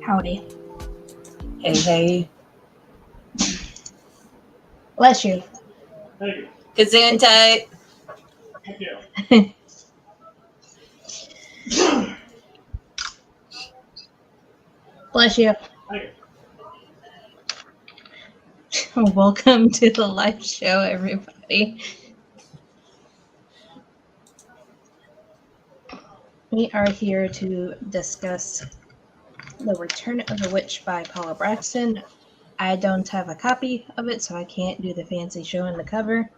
Howdy. Hey, hey. Bless you. Thank you. Gesundheit. Thank you. Bless you. Thank you. Welcome to the live show, everybody. We are here to discuss The Return of the Witch by Paula Brackston. I don't have a copy of it, so I can't do the fancy show and the cover.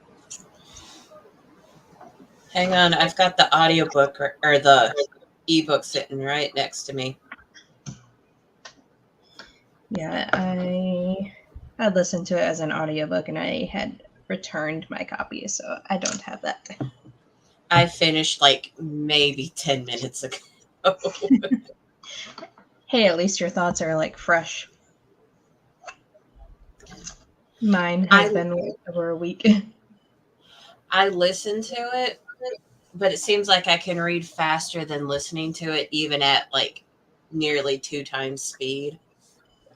Hang on, I've got the audiobook or the ebook sitting right next to me. Yeah, I had listened to it as an audiobook and I had returned my copy, so I don't have that. I finished like maybe 10 minutes ago. Hey, at least your thoughts are like fresh. Mine has been over a week. I listened to it, but it seems like I can read faster than listening to it, even at like nearly 2 times speed.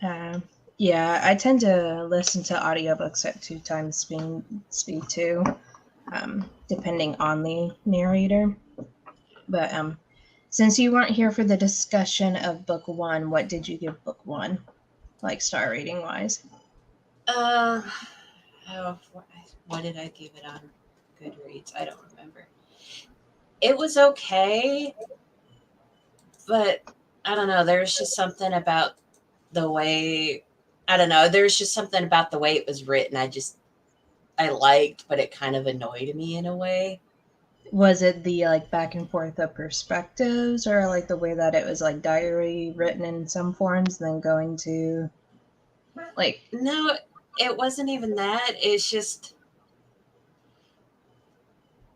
Yeah, I tend to listen to audiobooks at 2 times speed too, depending on the narrator. But since you weren't here for the discussion of book 1, what did you give book 1, like star rating wise? What did I give it on Goodreads? I don't remember. It was okay, but I don't know. There's just something about the way, I don't know. There's just something about the way it was written. I liked, but it kind of annoyed me in a way. Was it the like back and forth of perspectives, or like the way that it was like diary written in some forms, then going to like? No, it wasn't even that. It's just,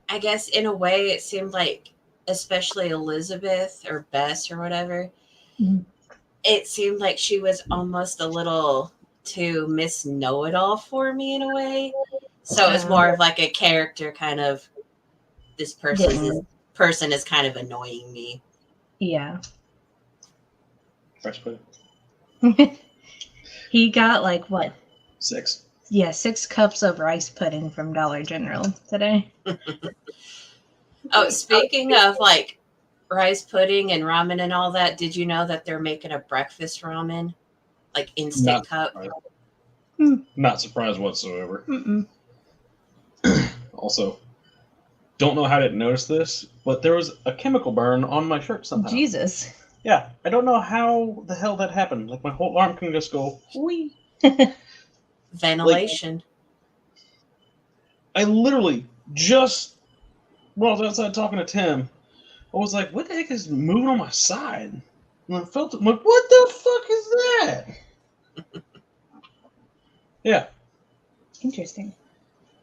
I guess in a way it seemed like, especially Elizabeth or Bess or whatever, it seemed like she was almost a little too Miss Know-It-All for me in a way. So it's more of like a character kind of, this person is kind of annoying me. Yeah. Fresh pudding. He got like what? 6. Yeah, 6 cups of rice pudding from Dollar General today. Oh, speaking of like rice pudding and ramen and all that, did you know that they're making a breakfast ramen? Like instant cup? Not surprised whatsoever. Mm-mm. Also, don't know how I didn't notice this, but there was a chemical burn on my shirt somehow. Jesus. Yeah, I don't know how the hell that happened. Like, my whole arm can just go, whee. Ventilation. I literally just, while I was outside talking to Tim, I was like, what the heck is moving on my side? And I felt it. I'm like, what the fuck is that? Yeah. Interesting.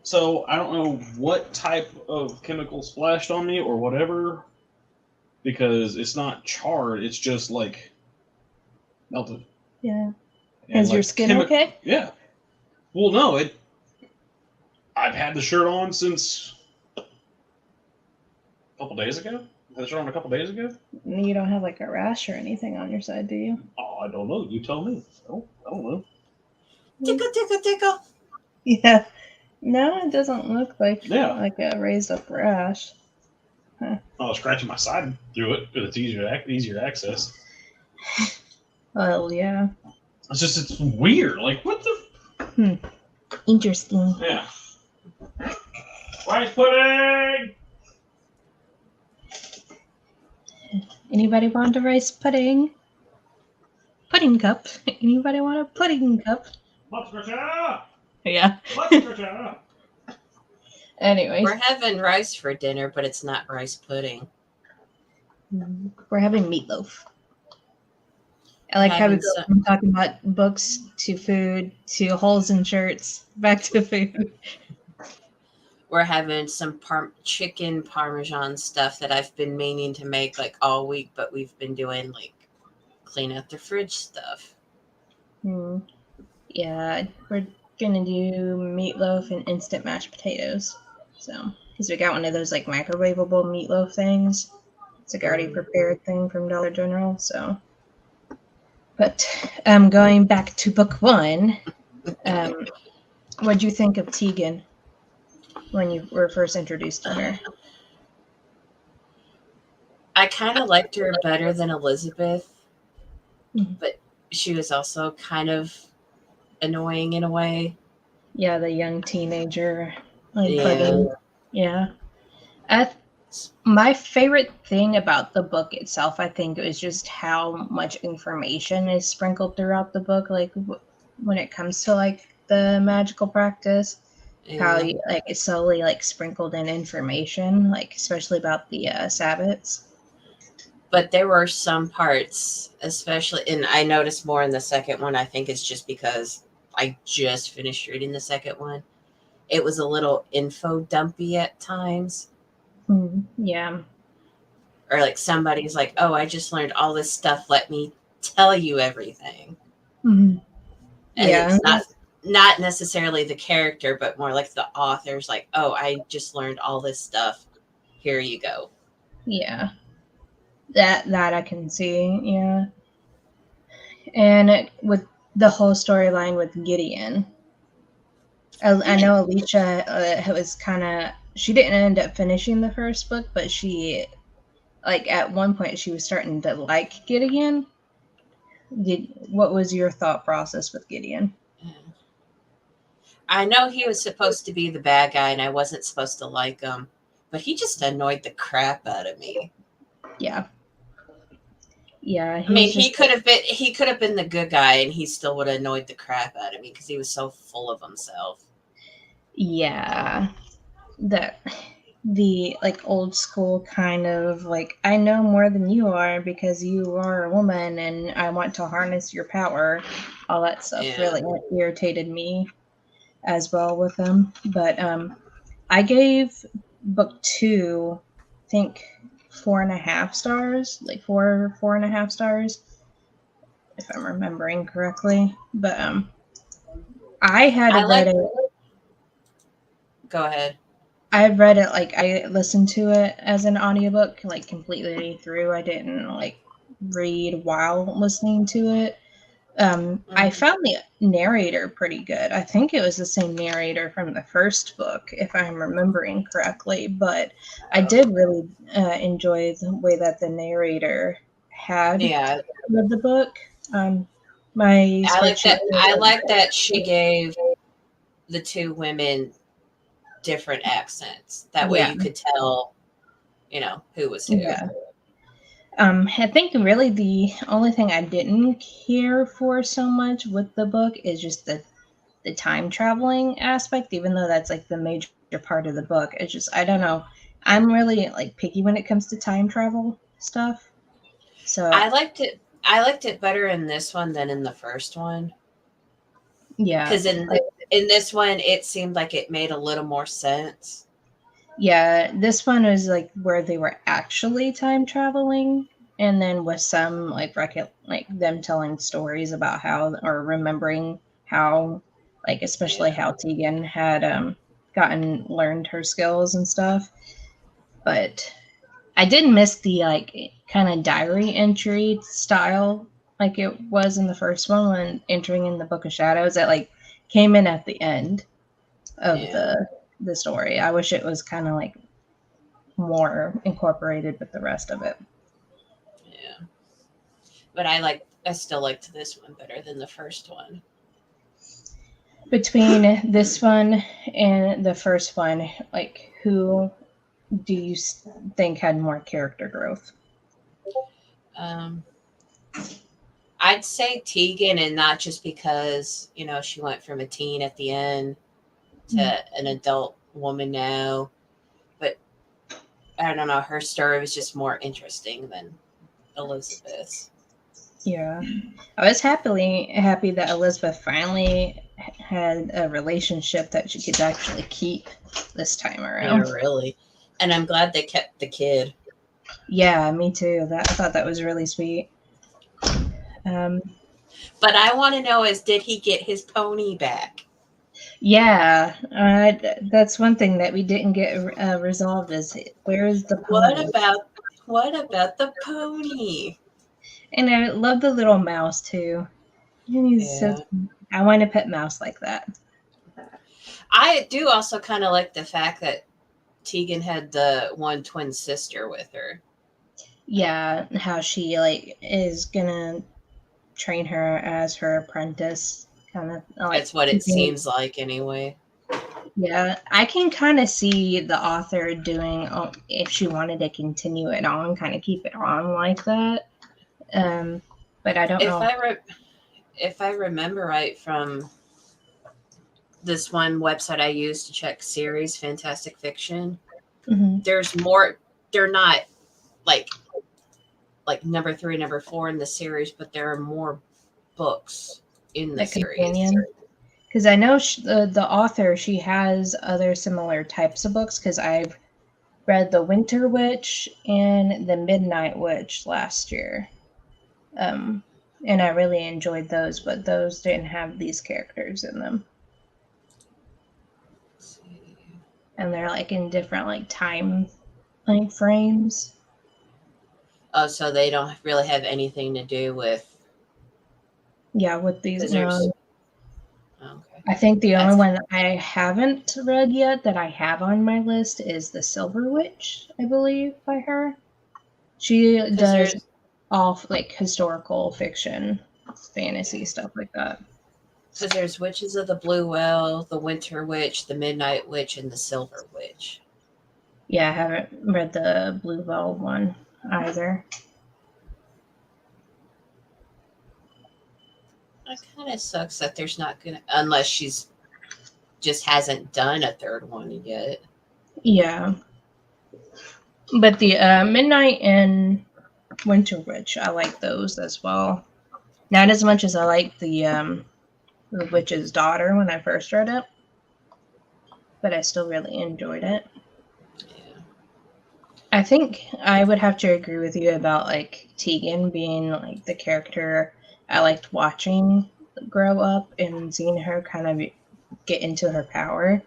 So I don't know what type of chemical splashed on me or whatever, because it's not charred. It's just like melted. Yeah. And Is your skin okay? Yeah. Well, no, I've had the shirt on since a couple days ago. I had the shirt on a couple days ago. You don't have like a rash or anything on your side, do you? Oh, I don't know. You tell me. I don't know. Tickle, tickle, tickle. Yeah. No, it doesn't look like a raised up rash. Huh. I was scratching my side through it, but it's easier access. Well, yeah. It's weird. Like, what the? Interesting. Yeah. Rice pudding. Anybody want a rice pudding? Pudding cup. Anybody want a pudding cup? Yeah. Anyway. We're having rice for dinner, but it's not rice pudding. We're having meatloaf. I like how we go from talking about books to food to holes in shirts back to food. We're having some chicken parmesan stuff that I've been meaning to make like all week, but we've been doing like clean out the fridge stuff. Yeah, we're gonna do meatloaf and instant mashed potatoes. So, because we got one of those like microwavable meatloaf things. It's like already prepared thing from Dollar General. So, But going back to book one, what do you think of Tegan when you were first introduced to her? I kind of liked her better than Elizabeth, Mhm. but she was also kind of annoying in a way. Yeah, the young teenager, like Yeah. buddy. Yeah. I, my favorite thing about the book itself, I think, is just how much information is sprinkled throughout the book. Like when it comes to like the magical practice, how Yeah. like it's solely like sprinkled in information, like especially about the Sabbats. But there were some parts, especially, and I noticed more in the second one. I think it's just because I just finished reading the second one. It was a little info dumpy at times. Yeah. Or like somebody's like, "Oh, I just learned all this stuff. Let me tell you everything." Mhm. And Yeah. it's not necessarily the character, but more like the author's like, "Oh, I just learned all this stuff. Here you go." Yeah. That I can see. Yeah. And with the whole storyline with Gideon, I know Alicia was kind of she didn't end up finishing the first book, but she like at one point she was starting to like Gideon. What was your thought process with Gideon? I know he was supposed to be the bad guy, and I wasn't supposed to like him, but he just annoyed the crap out of me. Yeah, yeah, I he mean, was just he could have been the good guy, and he still would have annoyed the crap out of me because he was so full of himself. yeah that the like old school kind of like I know more than you are because you are a woman and I want to harness your power. All that stuff Yeah. really irritated me as well with him. But I gave book two, I think 4.5 stars, like four and a half stars, if I'm remembering correctly. But I had I read like. it. Go ahead. I had read it like I listened to it as an audiobook, like completely through. I didn't like read while listening to it. I Mm. found the narrator pretty good. I think it was the same narrator from the first book, if I'm remembering correctly. But I Oh. did really enjoy the way that the narrator had Yeah, read the book. My I like spreadsheet. that. I like that she gave the two women different accents. That way, Yeah, you could tell, who was who. yeah. I think really the only thing I didn't care for so much with the book is just the time traveling aspect, even though that's like the major part of the book. It's just I don't know. I'm really like picky when it comes to time travel stuff. So I liked it. I liked it better in this one than in the first one yeah, because in this one it seemed like it made a little more sense. yeah. This one was like where they were actually time traveling, and then with some like them telling stories about how or remembering how like especially Yeah, how Tegan had gotten learned her skills and stuff. But I did miss the like kind of diary entry style like it was in the first one when entering in the Book of Shadows that like came in at the end of yeah, the story. I wish it was kind of like more incorporated with the rest of it. yeah. But I still liked this one better than the first one. Between this one and the first one, like who do you think had more character growth? Um, I'd say Tegan, and not just because she went from a teen at the end to an adult woman now, but I don't know, her story was just more interesting than Elizabeth's. Yeah, I was happy that Elizabeth finally had a relationship that she could actually keep this time Yeah, around. really. And I'm glad they kept the kid. Yeah, me too. That I thought that was really sweet. Um, But I want to know is did he get his pony back? yeah, that's one thing that we didn't get resolved. Is where is the What pony? about what about the pony? And I love the little mouse too. And he's so. I want a pet mouse like that. I do also kind of like the fact that Tegan had the one twin sister with her. Yeah, how she like is gonna train her as her apprentice, kind of. Like, That's what it seems like, anyway. Yeah, I can kind of see the author doing if she wanted to continue it on, kind of keep it on like that. But I don't know. If I remember right from this one website I use to check series, Fantastic Fiction, there's more. They're not like number 3, number 4 in the series, but there are more books in the series. Because I know the author, she has other similar types of books. Because I've read The Winter Witch and The Midnight Witch last year, and I really enjoyed those. But those didn't have these characters in them. And they're like in different like time frames. Oh, so they don't really have anything to do with. Yeah, with these. Okay. I think the only one I haven't read yet that I have on my list is The Silver Witch, I believe, by her. She does all like historical fiction, fantasy stuff like that. Because there's Witches of the Blue Well, The Winter Witch, The Midnight Witch, and The Silver Witch. Yeah, I haven't read the Blue Well one either. It kind of sucks that there's not gonna, unless she's just hasn't done a third one yet. Yeah, but the Midnight and Winter Witch, I like those as well. Not as much as I like the Witch's Daughter when I first read it, but I still really enjoyed it. Yeah. I think I would have to agree with you about like Tegan being like the character I liked watching grow up and seeing her kind of get into her power.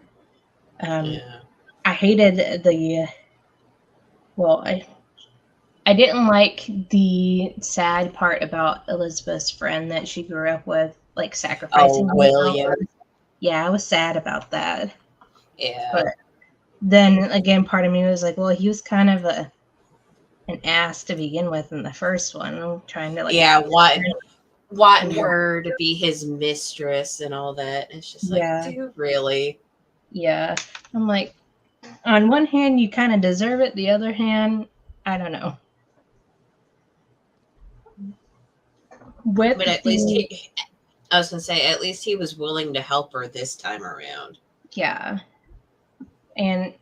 I hated I didn't like the sad part about Elizabeth's friend that she grew up with, like sacrificing. Oh, William. Yeah, I was sad about that. Yeah. But then again, part of me was like, well, he was kind of an ass to begin with in the first one, trying to like wanting her to be his mistress and all that. It's just like, do you really? Yeah. I'm like, on one hand, you kind of deserve it. The other hand, I don't know. But at least I was going to say, at least he was willing to help her this time around. Yeah. And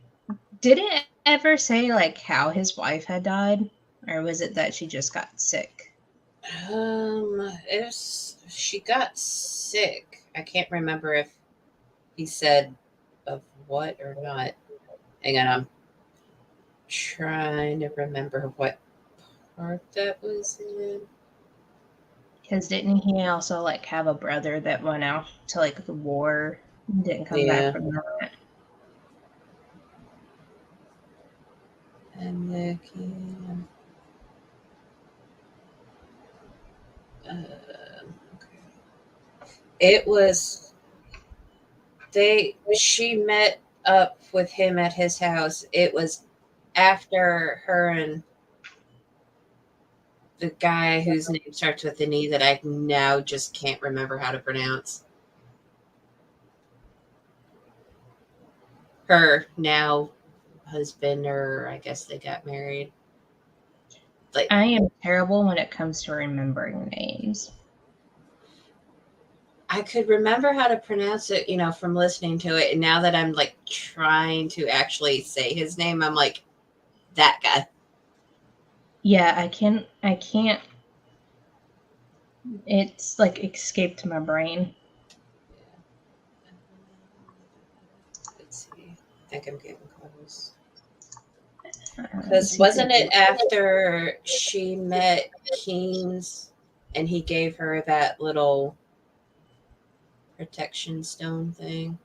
did it ever say like how his wife had died? Or was it that she just got sick? She got sick. I can't remember if he said of what or not. Hang on, I'm trying to remember what part that was in. Because didn't he also like have a brother that went out to like the war and didn't come back from that? And looking. It was she met up with him at his house. It was after her and the guy whose name starts with an E that I now just can't remember how to pronounce. Her now husband, or I guess they got married. Like, I am terrible when it comes to remembering names. I could remember how to pronounce it, from listening to it. And now that I'm like trying to actually say his name, I'm like, that guy. Yeah, I can't. It's like escaped my brain. Let's see. I think I'm getting close. Because wasn't it after she met Keynes and he gave her that little protection stone thing,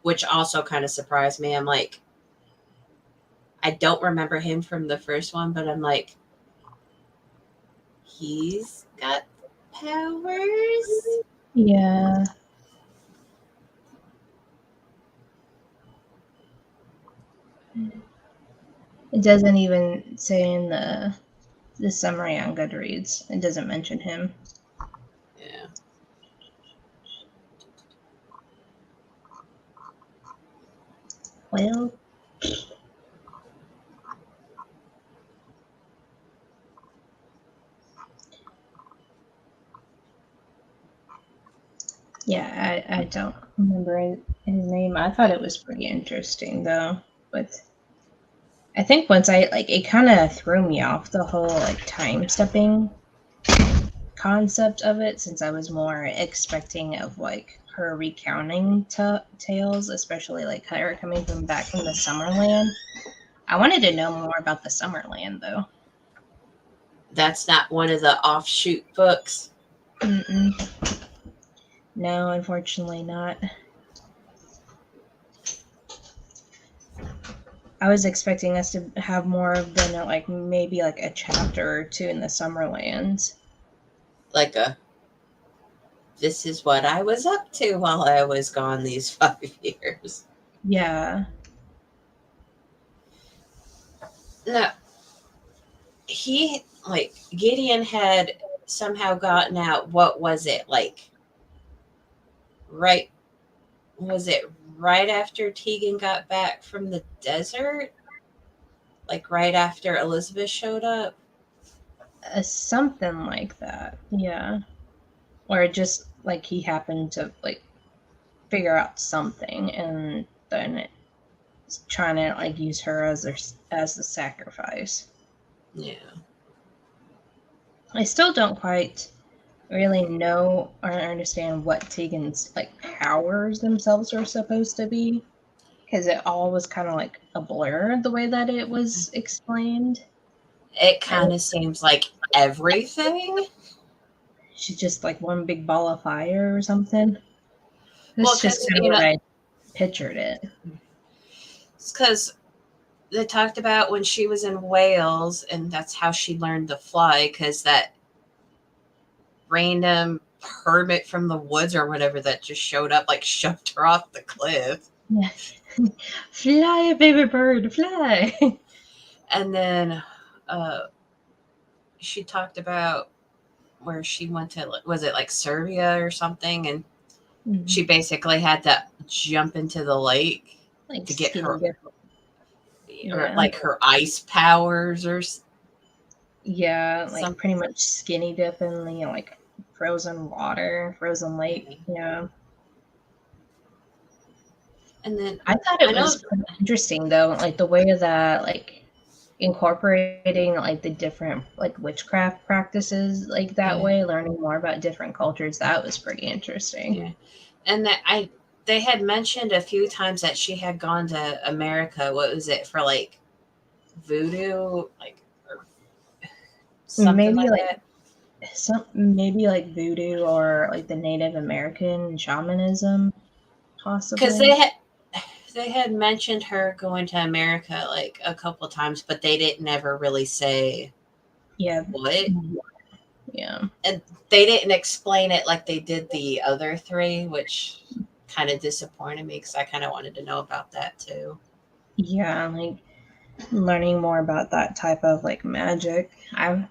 which also kind of surprised me. I'm like, I don't remember him from the first one, but I'm like, he's got powers. Yeah. It doesn't even say in the summary on Goodreads. It doesn't mention him. Yeah. Well, yeah, I don't remember his name. I thought it was pretty interesting though, but I think once it kind of threw me off the whole like time stepping concept of it, since I was more expecting of like her recounting tales, especially like her coming from back from the Summerland. I wanted to know more about the Summerland though. That's not one of the offshoot books. Mm-mm. No, unfortunately not. I was expecting us to have more of than like maybe like a chapter or two in the Summerlands. Like this is what I was up to while I was gone these 5 years. Yeah. No, Gideon had somehow gotten out. What was it like? Right? Was it right after Tegan got back from the desert? Like right after Elizabeth showed up? Something like that. Yeah. Or just like he happened to like figure out something and then it's trying to like use her as the sacrifice. Yeah. I still don't quite really know or understand what Tegan's like powers themselves are supposed to be, because it all was kind of like a blur the way that it was explained. It And kind of seems like everything. she's just like one big ball of fire or something. Well, That's just because, kind of what I pictured it. it's because they talked about when she was in Wales, and that's how she learned to fly, because that random hermit from the woods or whatever that just showed up, like, shoved her off the cliff. Yeah. Fly, baby bird, fly. And then she talked about where she went to, was it like Serbia or something? And she basically had to jump into the lake Like to get skinny her, dip. or Yeah. like her ice powers or Yeah, like something. pretty much skinny dip in the like frozen water, frozen lake. Yeah. And then I thought I it know, was pretty interesting though, like the way that like incorporating like the different like witchcraft practices like that way, learning more about different cultures, that was pretty interesting. yeah, and that they had mentioned a few times that she had gone to America. What was it for, like voodoo, like, or something Maybe like like that? maybe like voodoo or like the Native American shamanism, Because possibly. they had mentioned her going to America like a couple times, but they didn't ever really say Yeah. what. Yeah. And they didn't explain it like they did the other three, which kind of disappointed me because I kind of wanted to know about that too. Yeah, like learning more about that type of like magic. I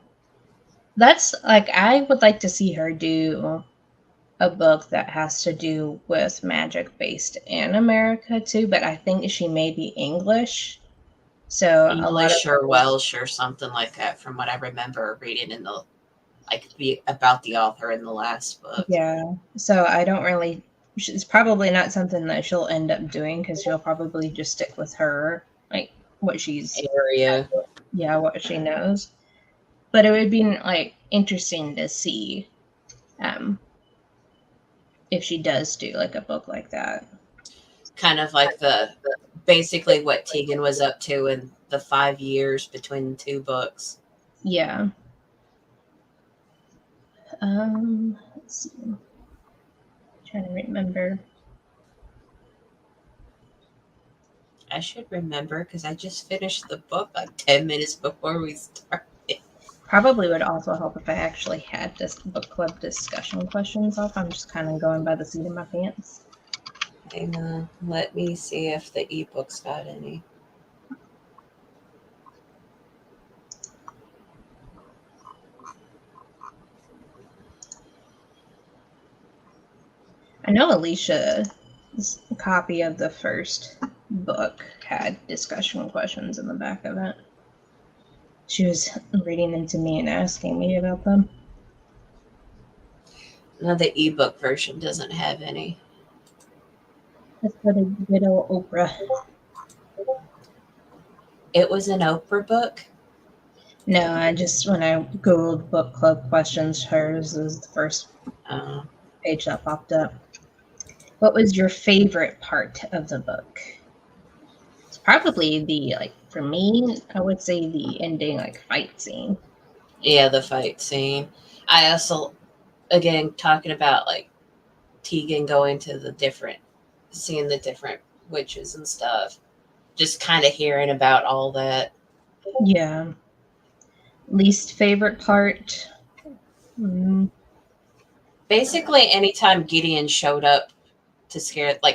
would like to see her do a book that has to do with magic based in America too, but I think she may be English. So a lot of English or Welsh or something like that, from what I remember reading in the about the author in the last book. yeah. So I don't really it's probably not something that she'll end up doing because she'll probably just stick with her like what she's Area. yeah, what she knows. But it would be like interesting to see um if she does do like a book like that. Kind of like basically what Tegan was up to in the 5 years between the two books. Yeah. Let's see. I'm trying to remember. I should remember because I just finished the book like 10 minutes before we started. Probably would also help if I actually had this book club discussion questions up. I'm just kind of going by the seat of my pants. Hang on. Let me see if the ebook's got any. I know Alicia's copy of the first book had discussion questions in the back of it. She was reading them to me and asking me about them. No, the ebook version doesn't have any. That's for the good old Oprah. It was an Oprah book? No, when I Googled book club questions, hers was the first page that popped up. What was your favorite part of the book? It's probably for me, I would say the ending, fight scene. Yeah, the fight scene. I also, again, talking about Tegan going to seeing the different witches and stuff. Just kind of hearing about all that. Yeah. Least favorite part? Basically, anytime Gideon showed up to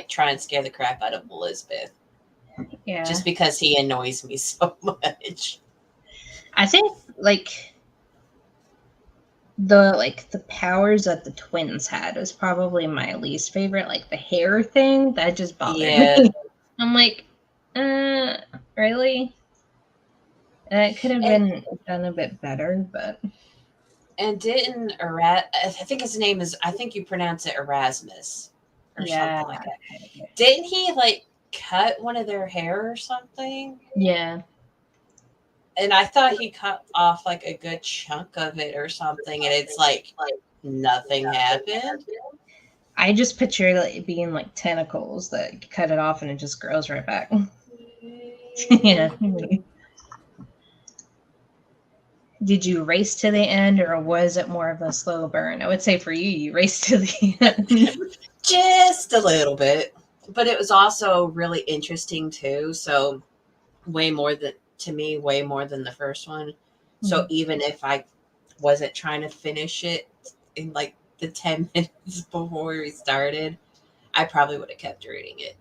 try and scare the crap out of Elizabeth. Yeah. Just because he annoys me so much. I think the powers that the twins had was probably my least favorite. The hair thing that just bothered me. I'm like, really? It could have been done a bit better, but. And didn't I think his name is, I think you pronounce it Erasmus or something like that. Didn't he cut one of their hair or something? Yeah. And I thought he cut off a good chunk of it or something, and it's nothing happened. I just picture it being tentacles that cut it off and it just grows right back. Yeah. Did you race to the end, or was it more of a slow burn? I would say for you raced to the end. Just a little bit. But it was also really interesting too. So way more than the first one. So even if I wasn't trying to finish it in the 10 minutes before we started, I probably would have kept reading it.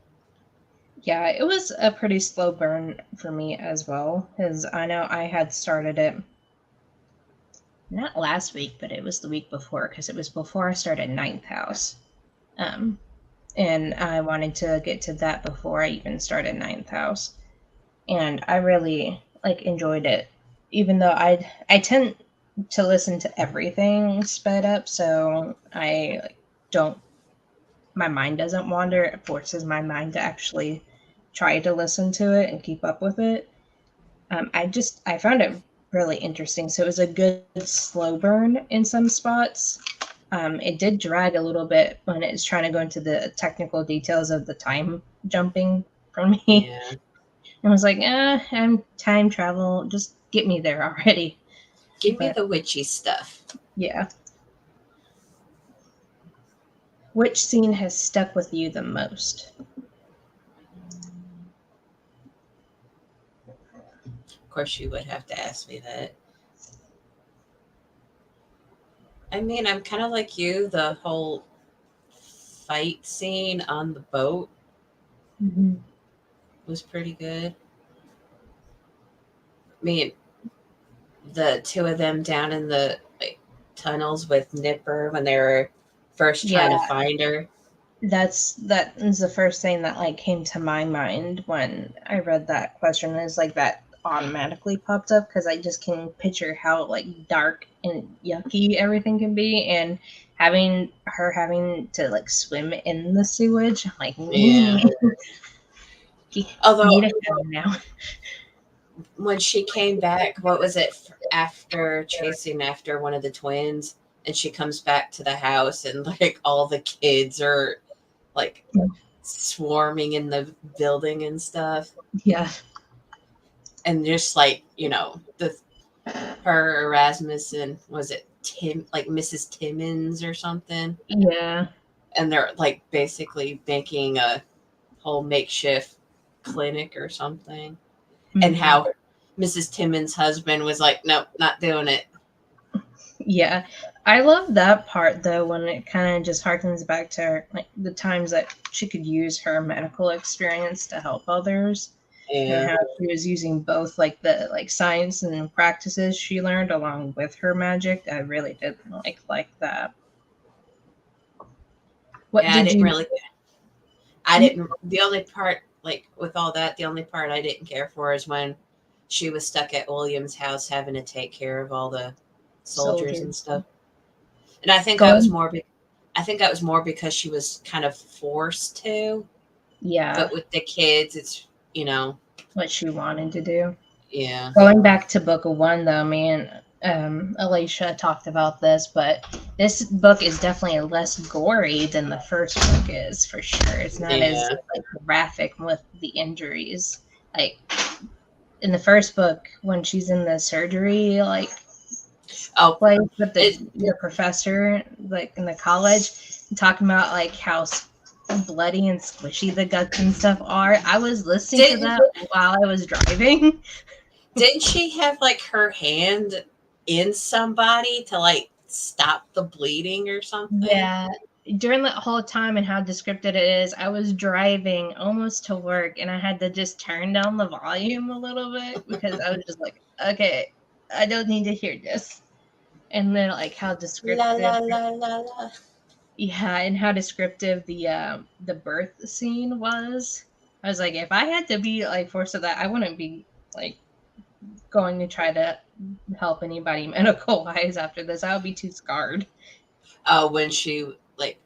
Yeah, it was a pretty slow burn for me as well, because I know I had started it not last week, but it was the week before, because it was before I started Ninth House. And I wanted to get to that before I even started Ninth House. And I really enjoyed it, even though I tend to listen to everything sped up, so I my mind doesn't wander. It forces my mind to actually try to listen to it and keep up with it. I found it really interesting. So it was a good slow burn in some spots. It did drag a little bit when it was trying to go into the technical details of the time jumping for me. Yeah. I was like, I'm time travel. Just get me there already. Give me the witchy stuff. Yeah. Which scene has stuck with you the most? Of course, you would have to ask me that. I mean, I'm kind of like you. The whole fight scene on the boat was pretty good. I mean, the two of them down in the tunnels with Nipper when they were first trying to find her. That is the first thing that came to my mind when I read that question. Is that automatically popped up, because I just can picture how dark and yucky everything can be, and having to swim in the sewage. I'm like, yeah. Although now. When she came back, what was it after chasing after one of the twins, and she comes back to the house and all the kids are swarming in the building and stuff. Yeah. And just her Erasmus and was it Mrs. Timmons or something? Yeah. And they're basically making a whole makeshift clinic or something. And how Mrs. Timmons' husband was like, nope, not doing it. Yeah, I love that part though when it kind of just harkens back to her, like the times that she could use her medical experience to help others, and Yeah. how she was using both like the like science and practices she learned along with her magic. I really did like that. What Yeah, I did didn't you? really. I didn't. The only part, like with all that, the only part I didn't care for is when she was stuck at William's house having to take care of all the soldiers and Soldiers stuff. And I think that was going? more. I think that was more because she was kind of forced to. Yeah, But with the kids, it's what she wanted to do. yeah, Going back to book one, though, me and Alicia talked about this, but this book is definitely less gory than the first book is, for sure. It's not as yeah. like graphic with the injuries. Like in the first book, when she's in the surgery, like Oh, place with it the professor, like in the college, talking about like how bloody and squishy the guts and stuff are. I was listening to didn't that while I was driving. didn't she have like her hand in somebody to like stop the bleeding or something? Yeah, during that whole time and how descriptive it is, I was driving almost to work and I had to just turn down the volume a little bit because I was just like, okay, I don't need to hear this. And then like how La descriptive, la la la la. yeah, and how descriptive the birth scene was. I was like, if I had to be like forced to that, I wouldn't be like going to try to help anybody medical wise after this. I would be too scarred. When she like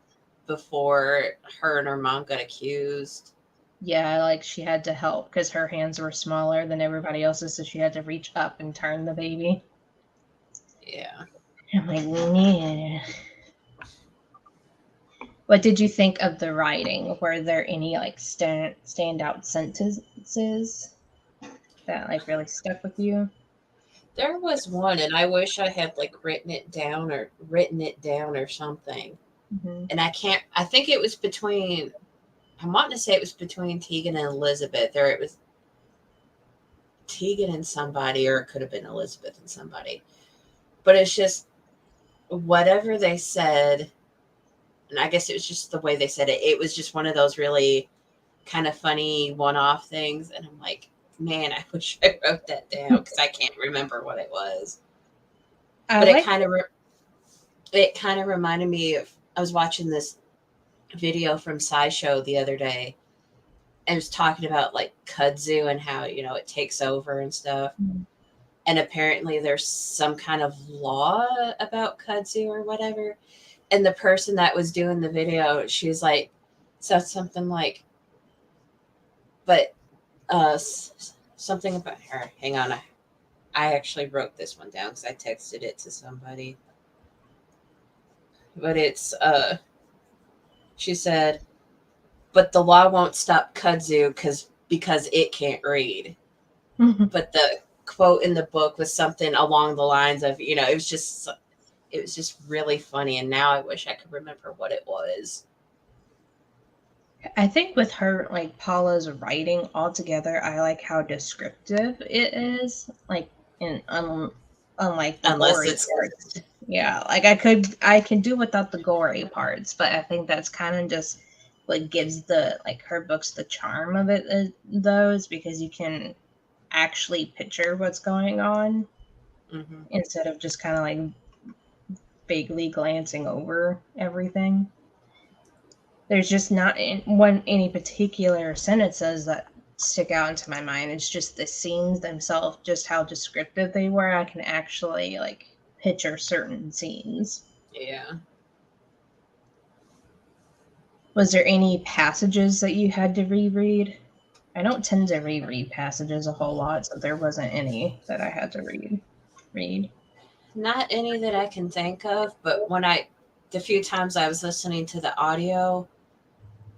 before her and her mom got accused. Yeah, like she had to help because her hands were smaller than everybody else's, so she had to reach up and turn the baby. Yeah. I'm like, man. What did you think of the writing? Were there any like standout sentences that like really stuck with you? There was one, and I wish I had like written it down or something. Hmm. And I can't. I think it was between. I'm wanting to say it was between Tegan and Elizabeth, or it was Tegan and somebody, or it could have been Elizabeth and somebody. But it's just whatever they said, and I guess it was just the way they said it. It was just one of those really kind of funny one-off things, and I'm like, man, I wish I wrote that down because I can't remember what it was. I But like. it kind of reminded me of I was watching this video from SciShow the other day, and it was talking about like kudzu and how it takes over and stuff. And apparently there's some kind of law about kudzu or whatever. And the person that was doing the video, she was like, said something like, but something about her. Hang on, I actually wrote this one down because I texted it to somebody. But it's she said, but the law won't stop kudzu because it can't read. But the quote in the book was something along the lines of, it was just really funny, and now I wish I could remember what it was. I think with her, like Paula's writing altogether, I like how descriptive it is. Like in unlike the Unless gory it's parts. Yeah, like I can do without the gory parts, but I think that's kind of just what gives the like her books the charm of it. Those because you can actually picture what's going on mm-hmm. instead of just kind of like vaguely glancing over everything. There's just not any particular sentences that stick out into my mind. It's just the scenes themselves, just how descriptive they were. I can actually like picture certain scenes. Yeah. Was there any passages that you had to reread? I don't tend to reread passages a whole lot, so there wasn't any that I had to read. Not any that I can think of, but the few times I was listening to the audio,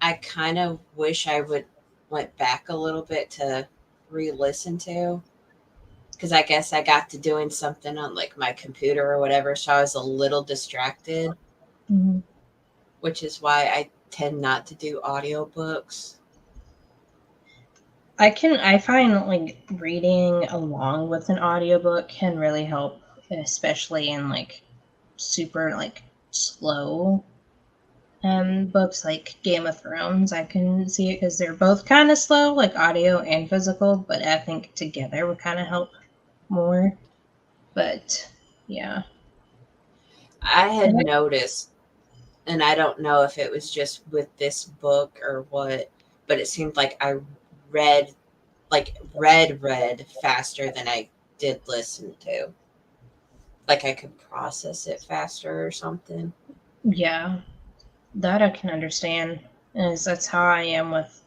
I kind of wish I would went back a little bit to re-listen to, because I guess I got to doing something on like my computer or whatever, so I was a little distracted, Mhm. which is why I tend not to do audiobooks. I find like reading along with an audiobook can really help, especially in like super like slow books like Game of Thrones, I can see it because they're both kind of slow, like audio and physical, but I think together would kind of help more. But yeah. I had noticed, and I don't know if it was just with this book or what, but it seemed like I read read faster than I did listen to. Like I could process it faster or something. Yeah, that I can understand. Is that's how I am with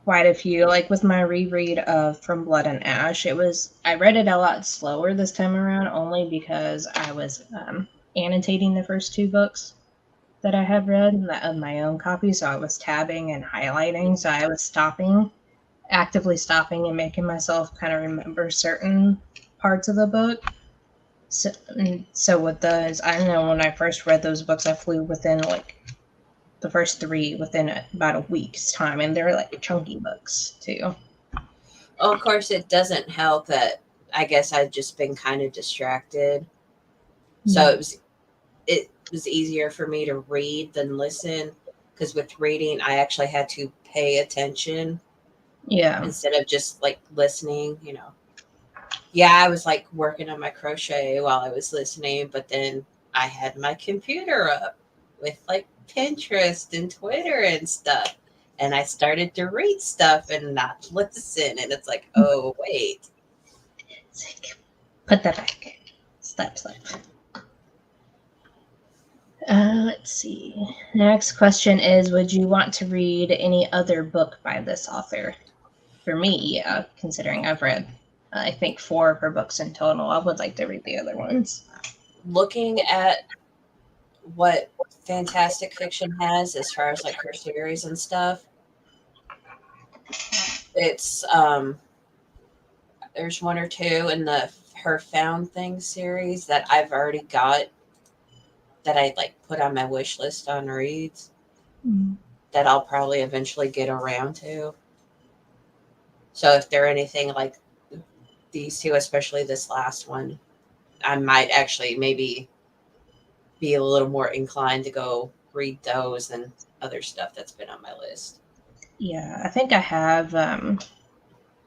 quite a few. Like with my reread of From Blood and Ash, I read it a lot slower this time around, only because I was annotating the first two books that I had read of my own copy. So I was tabbing and highlighting. So I was actively stopping and making myself kind of remember certain parts of the book. So with those, I know when I first read those books, I flew within like the first three within about a week's time, and they're like chunky books too. Well, of course, it doesn't help that I guess I'd just been kind of distracted, so it was easier for me to read than listen. Because with reading, I actually had to pay attention Yeah. instead of just like listening. Yeah, I was like working on my crochet while I was listening, but then I had my computer up with like Pinterest and Twitter and stuff. And I started to read stuff and not listen. And it's like, oh, wait. Put that back. Slap. Let's see. The next question is, would you want to read any other book by this author? For me, yeah, considering I've read, I think 4 of her books in total. I would like to read the other ones. Looking at what fantastic fiction has as far as like her series and stuff, it's there's 1 or 2 in her Found Things series that I've already got that I like put on my wish list on reads that I'll probably eventually get around to. So if they're anything like these 2, especially this last one, I might actually maybe be a little more inclined to go read those than other stuff that's been on my list. Yeah, I think I have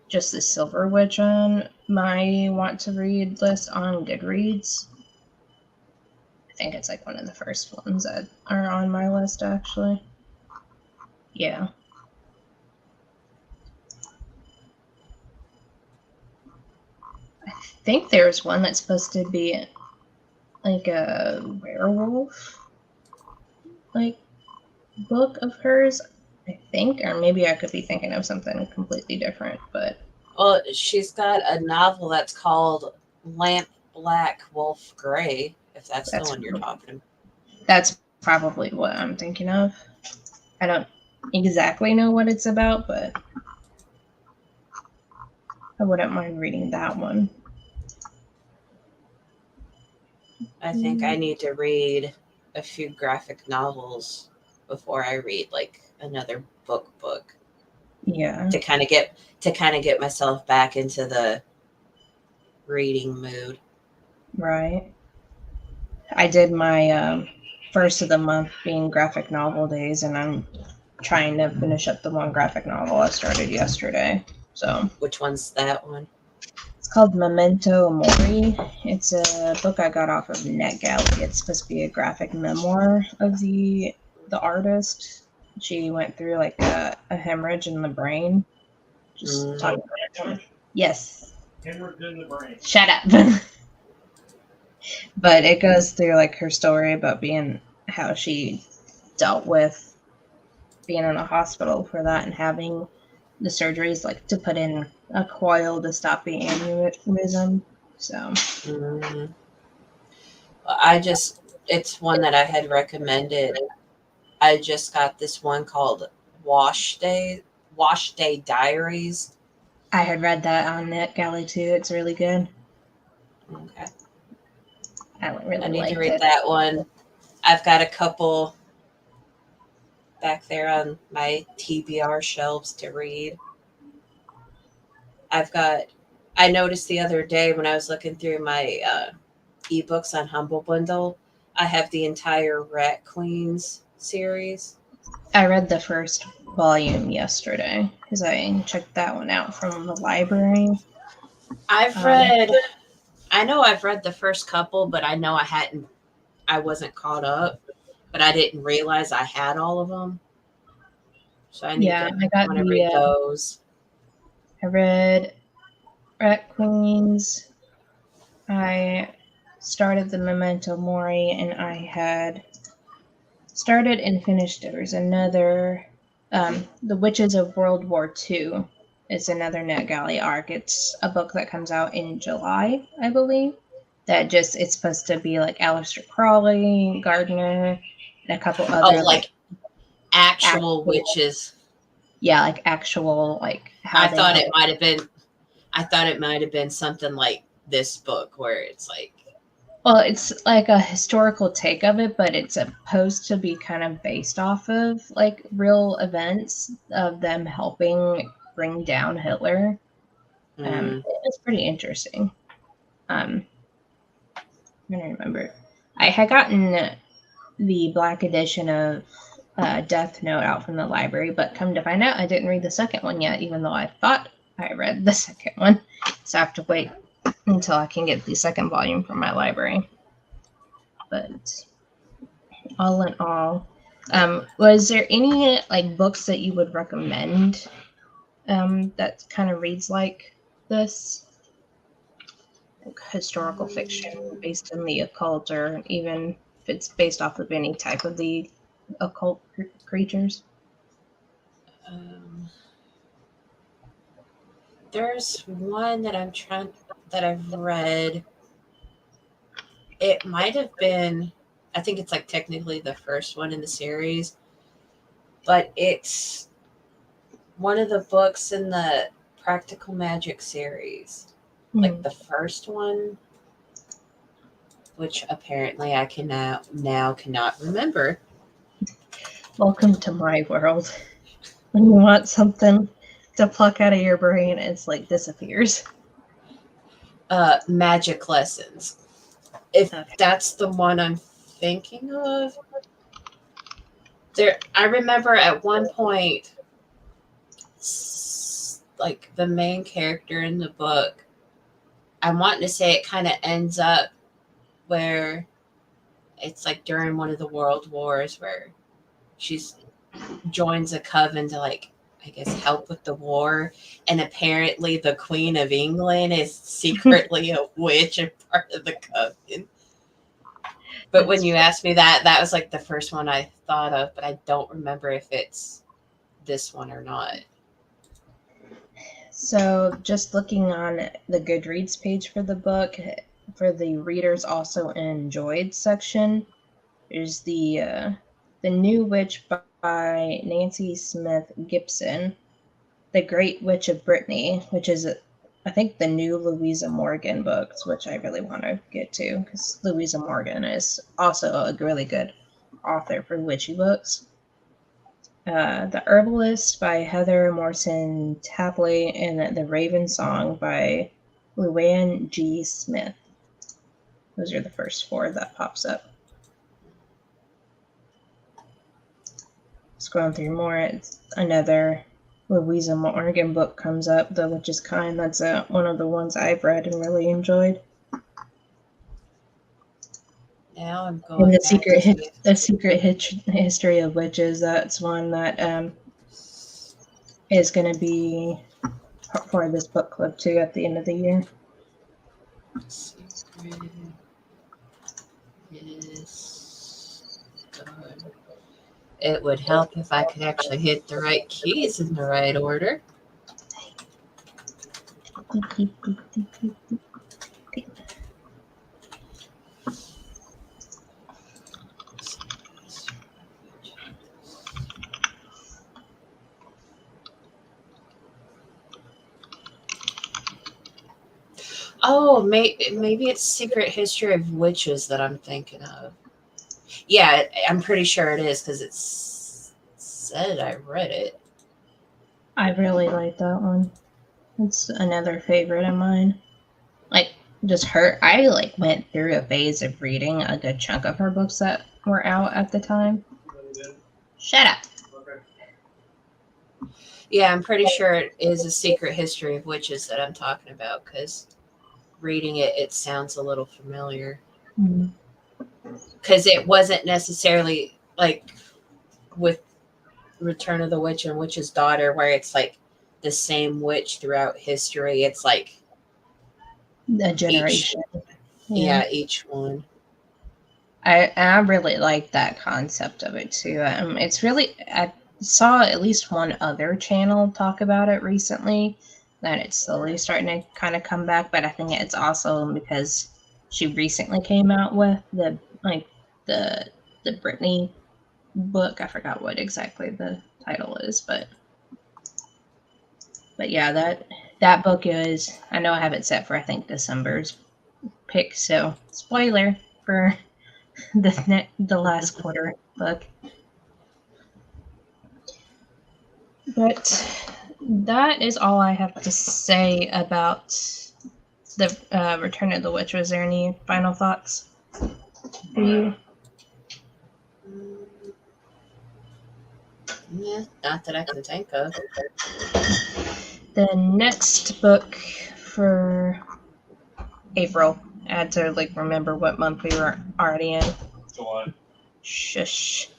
just the Silver Witch on my want to read list on Goodreads. I think it's like one of the first ones that are on my list, actually. Yeah. I think there's one that's supposed to be like a werewolf like book of hers, I think, or maybe I could be thinking of something completely different, but Well, she's got a novel that's called Lamp Black Wolf Gray, if that's the one you're talking about. That's probably what I'm thinking of. I don't exactly know what it's about, but I wouldn't mind reading that one. I think I need to read a few graphic novels before I read like another book. Yeah. To kind of get myself back into the reading mood. Right. I did my first of the month being graphic novel days, and I'm trying to finish up the one graphic novel I started yesterday. So Which one's that one? it's called Memento Mori. It's a book I got off of NetGalley. It's supposed to be a graphic memoir of the artist. She went through like a hemorrhage in the brain. Just talking about it. Yes. Hemorrhage in the brain. Shut up. But it goes through like her story about how she dealt with being in a hospital for that and having the surgeries, like to put in a coil to stop the aneurysm. So it's one that I had recommended. I just got this one called Wash Day Diaries. I had read that on NetGalley too. It's really good. Okay. I need to read that one. I've got a couple back there on my TBR shelves to read. I noticed the other day when I was looking through my ebooks on Humble Bundle. I have the entire Rat Queens series. I read the first volume yesterday because I checked that one out from the library. I've read, I know I've read the first couple, but I know I wasn't caught up, but I didn't realize I had all of them. So I want to read those. I read Rat Queens. I started the Memento Mori, and I had started and finished. There's another, The Witches of World War II. It's another NetGalley arc. It's a book that comes out in July, I believe. It's supposed to be like Aleister Crowley, Gardner, and a couple other actual witches. Yeah, like actual I thought it might have been something like this book where it's like, well, it's like a historical take of it, but it's supposed to be kind of based off of like real events of them helping bring down Hitler. It's pretty interesting. I'm trying to remember. I had gotten the black edition of Death Note out from the library, but come to find out, I didn't read the second one yet, even though I thought I read the second one. So I have to wait until I can get the second volume from my library. But all in all, was there any like books that you would recommend that kind of reads like this? Like historical fiction based in the occult, or even if it's based off of any type of the occult creatures? There's one that I've read. It might have been, I think it's like technically the first one in the series, but it's one of the books in the Practical Magic series. Like the first one, which apparently I cannot remember. Welcome to my world. When you want something to pluck out of your brain, it's like disappears. Magic Lessons. If that's the one I'm thinking of. I remember at one point, like the main character in the book, I want to say it kind of ends up where it's like during one of the world wars where she's joins a coven to like, I guess, help with the war. And apparently the Queen of England is secretly a witch and part of the coven. But when you asked me that was like the first one I thought of, but I don't remember if it's this one or not. So just looking on the Goodreads page for the book, for the readers also enjoyed section, there's the New Witch by Nancy Smith Gibson, The Great Witch of Brittany, which is I think the new Louisa Morgan books, which I really want to get to because Louisa Morgan is also a really good author for witchy books. The Herbalist by Heather Morrison Tapley, and The Raven Song by Luann G. Smith. Those are the first four that pops up. Scrolling through more, it's another Louisa Morgan book comes up, The Witch's Kind. That's one of the ones I've read and really enjoyed. Now I'm going. And the Secret History of Witches. That's one that is going to be for this book club too at the end of the year. Secret is good. It would help if I could actually hit the right keys in the right order. Oh, maybe it's Secret History of Witches that I'm thinking of. Yeah, I'm pretty sure it is because it said I read it. I really like that one. It's another favorite of mine. Like, just her. I like went through a phase of reading a good chunk of her books that were out at the time. Shut up. Yeah, I'm pretty sure it is A Secret History of Witches that I'm talking about, because reading it, it sounds a little familiar. Because it wasn't necessarily like with Return of the Witch and Witch's Daughter, where it's like the same witch throughout history. It's like A generation. Each one. I really like that concept of it too. It's really, I saw at least one other channel talk about it recently, that it's slowly starting to kind of come back, but I think it's also because she recently came out with the Britney book. I forgot what exactly the title is, but yeah, that book is, I know I have it set for, I think, December's pick, so spoiler for the last quarter book. But that is all I have to say about the Return of the Witch. Was there any final thoughts for you? Yeah, not that I can think of. The next book for April, I had to remember what month we were already in. July. Shush.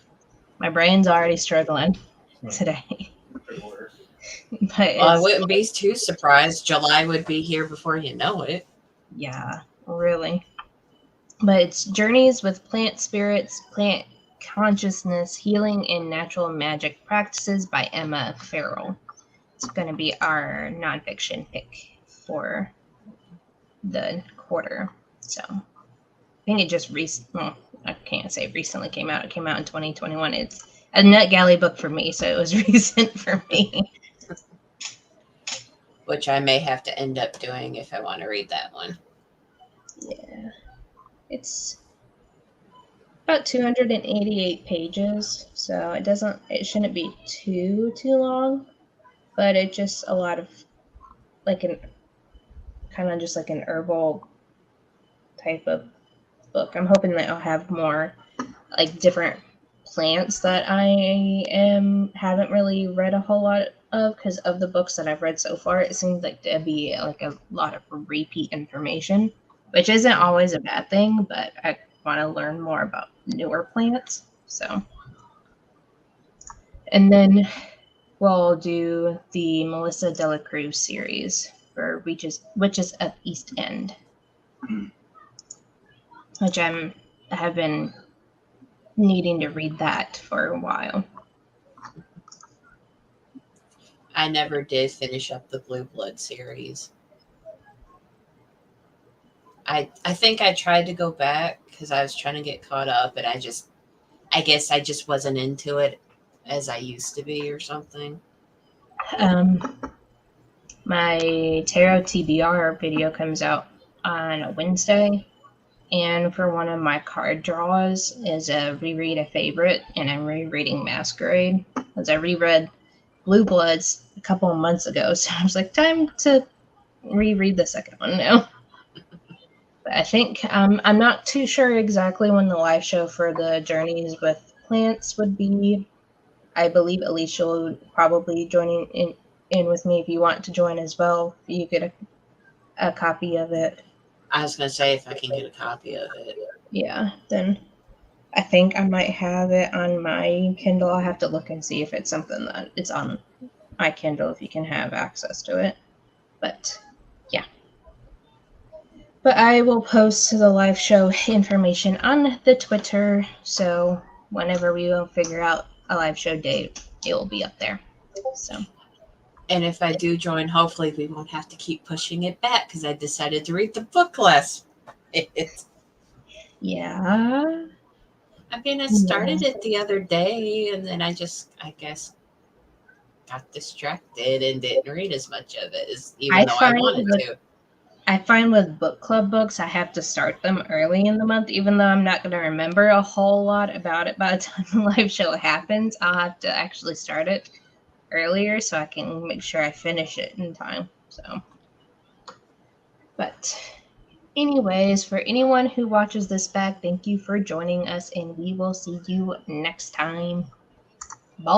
My brain's already struggling today. But Well, I wouldn't be too surprised. July would be here before you know it. Yeah, really. But it's Journeys with Plant Spirits, Plant Consciousness, Healing, and Natural Magic Practices by Emma Farrell. It's going to be our nonfiction pick for the quarter. So I think it just I can't say recently came out. It came out in 2021. It's a NetGalley book for me, so it was recent for me. Which I may have to end up doing if I want to read that one. Yeah. It's about 288 pages, so it shouldn't be too long, but it's just a lot of just like an herbal type of book. I'm hoping that I'll have more different plants that I haven't really read a whole lot of, because of the books that I've read so far, it seems like to be a lot of repeat information, which isn't always a bad thing, but I want to learn more about newer plants. So, and then we'll do the Melissa Delacruz series for Witches of East End, which I have been needing to read that for a while. I never did finish up the Blue Blood series. I think I tried to go back because I was trying to get caught up, and I guess I just wasn't into it as I used to be or something. My Tarot TBR video comes out on a Wednesday, and for one of my card draws is a reread a favorite, and I'm rereading Masquerade, because I reread Blue Bloods a couple of months ago, so I was like, time to reread the second one now. But I think I'm not too sure exactly when the live show for the Journeys with Plants would be. I believe Alicia will probably join in with me if you want to join as well. You get a copy of it. I was going to say if I can get a copy of it. Yeah, then I think I might have it on my Kindle. I'll have to look and see if it's something that it's on my Kindle, if you can have access to it. But yeah. But I will post the live show information on the Twitter, so whenever we will figure out a live show date, it will be up there. So. And if I do join, hopefully we won't have to keep pushing it back, because I decided to read the book last minute. Yeah. I mean, I started it the other day, and then I guess, got distracted and didn't read as much of it as I wanted to. I find with book club books, I have to start them early in the month, even though I'm not going to remember a whole lot about it by the time the live show happens. I'll have to actually start it earlier so I can make sure I finish it in time. So, but Anyways, for anyone who watches this back, thank you for joining us, and we will see you next time. Bye.